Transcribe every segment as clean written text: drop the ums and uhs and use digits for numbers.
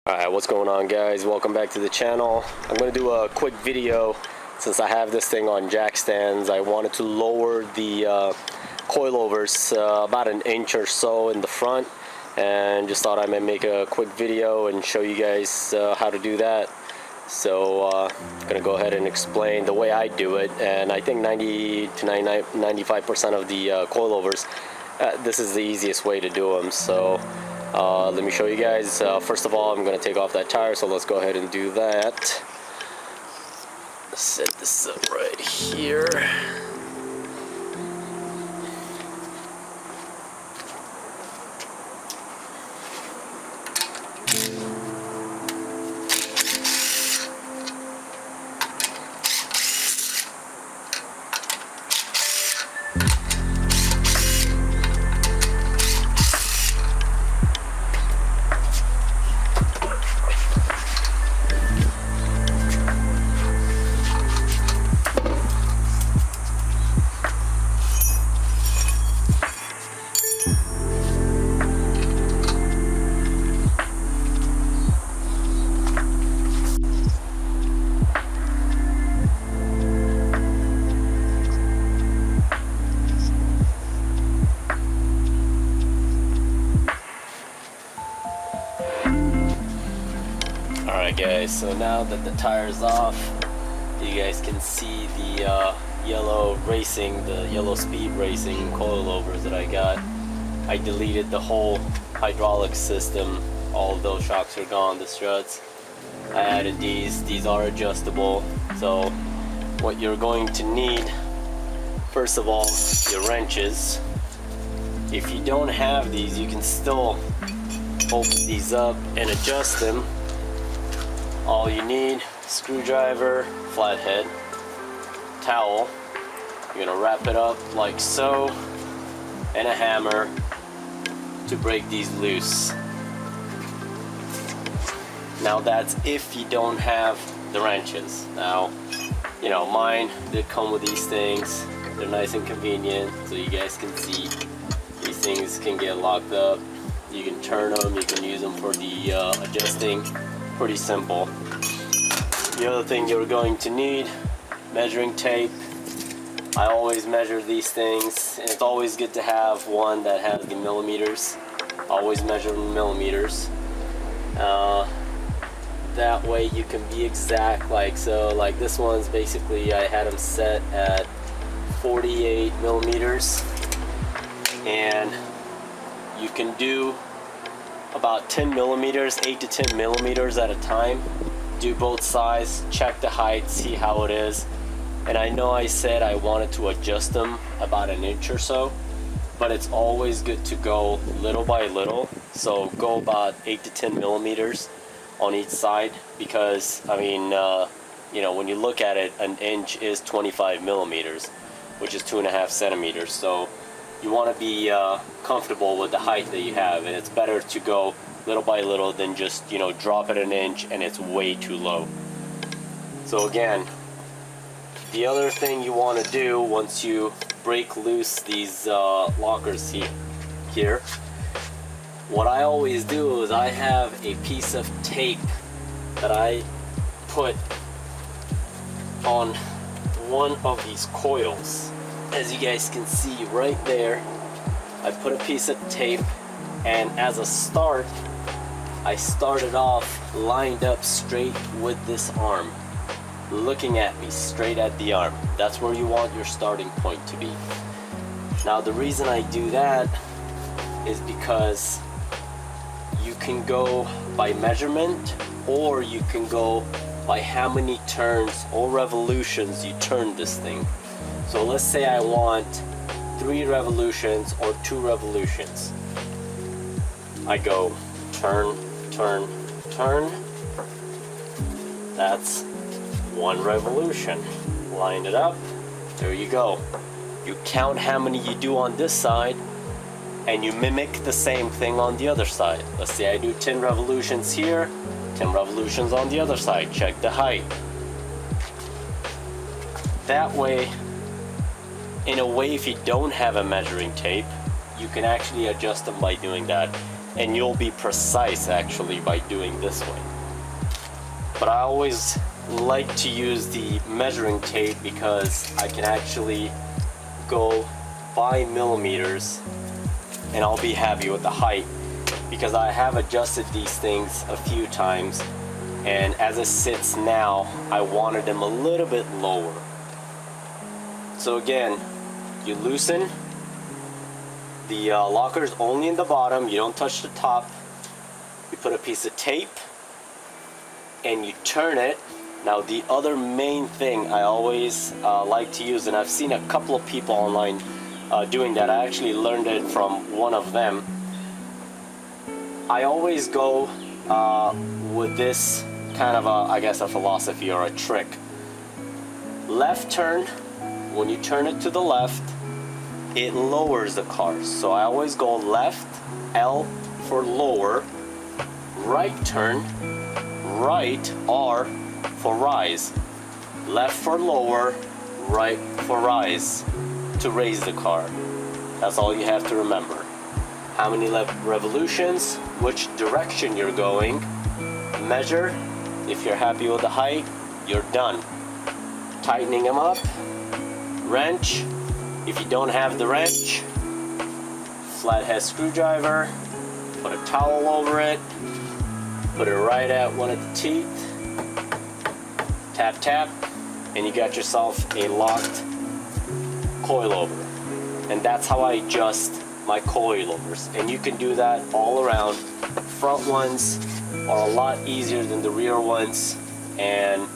Alright, what's going on, guys? Welcome back to the channel. I'm going to do a quick video. Since I have this thing on jack stands, I wanted to lower the coilovers about an inch or so in the front, and just thought I might make a quick video and show you guys how to do that. So I'm going to go ahead and explain the way I do it, and I think 90 to 95% of the coilovers, this is the easiest way to do them. So let me show you guys. First of all, I'm going to take off that tire, so let's go ahead and do that. Set this up right here. Alright guys, so now that the tire's off, you guys can see the yellow speed racing coilovers that I got. I deleted the whole hydraulic system. All of those shocks are gone, the struts. I added these are adjustable. So what you're going to need, first of all, your wrenches. If you don't have these, you can still open these up and adjust them. All you need: screwdriver, flathead, towel. You're gonna wrap it up like so, and a hammer to break these loose. Now that's if you don't have the wrenches. Now, you know, mine did come with these things. They're nice and convenient, so you guys can see these things can get locked up. You can turn them, you can use them for the adjusting. Pretty simple. The other thing you're going to need: measuring tape. I always measure these things, and it's always good to have one that has the millimeters. Always measure in millimeters. That way you can be exact. Like this one's basically, I had them set at 48 millimeters, and you can do about 10 millimeters, 8 to 10 millimeters at a time. Do both sides, check the height, see how it is. And I know I said I wanted to adjust them about an inch or so, but it's always good to go little by little. So go about 8 to 10 millimeters on each side, because I mean, you know, when you look at it, an inch is 25 millimeters, which is 2.5 centimeters. So you want to be comfortable with the height that you have, and it's better to go little by little than just, you know, drop it an inch and it's way too low. So again, the other thing you want to do once you break loose these lockers here, what I always do is I have a piece of tape that I put on one of these coils. As you guys can see right there, I put a piece of tape, and as a start, I started off lined up straight with this arm, looking at me straight at the arm. That's where you want your starting point to be. Now the reason I do that is because you can go by measurement, or you can go by how many turns or revolutions you turn this thing. So let's say I want 3 revolutions or 2 revolutions. I go turn, turn, turn. That's 1 revolution. Line it up. There you go. You count how many you do on this side, and you mimic the same thing on the other side. Let's say I do 10 revolutions here, 10 revolutions on the other side. Check the height. That way, in a way, if you don't have a measuring tape, you can actually adjust them by doing that. and you'll be precise actually by doing this way. But I always like to use the measuring tape because I can actually go by millimeters and I'll be happy with the height, because I have adjusted these things a few times, and as it sits now I wanted them a little bit lower. So again, you loosen the lockers only in the bottom, you don't touch the top. You put a piece of tape and you turn it. Now the other main thing I always like to use, and I've seen a couple of people online doing that, I actually learned it from one of them. I always go with this kind of I guess a philosophy or a trick. Left turn, when you turn it to the left, it lowers the car. So I always go left, L for lower, right turn, right, R for rise, left for lower, right for rise, to raise the car. That's all you have to remember. How many revolutions, which direction you're going, measure. If you're happy with the height, you're done. Tightening them up, wrench. If you don't have the wrench, flathead screwdriver, put a towel over it, put it right at one of the teeth, tap tap, and you got yourself a locked coilover. And that's how I adjust my coilovers. And you can do that all around. Front ones are a lot easier than the rear ones, and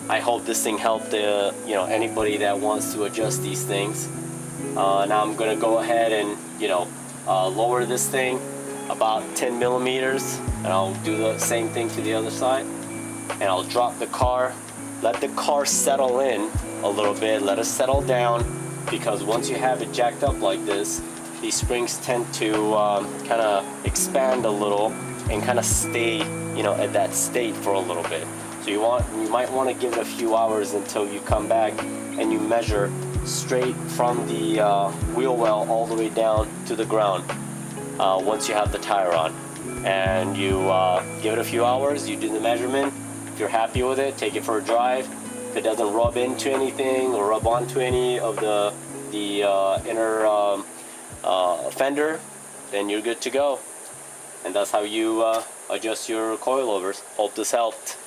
I hope this thing helped anybody that wants to adjust these things. Now I'm gonna go ahead and lower this thing about 10 millimeters, and I'll do the same thing to the other side, and I'll drop the car, let the car settle in a little bit, let it settle down, because once you have it jacked up like this, these springs tend to kind of expand a little and kind of stay at that state for a little bit. So you might want to give it a few hours until you come back and you measure straight from the wheel well all the way down to the ground once you have the tire on. And you give it a few hours, you do the measurement. If you're happy with it, take it for a drive. If it doesn't rub into anything or rub onto any of the inner fender, then you're good to go. And that's how you adjust your coilovers. Hope this helped.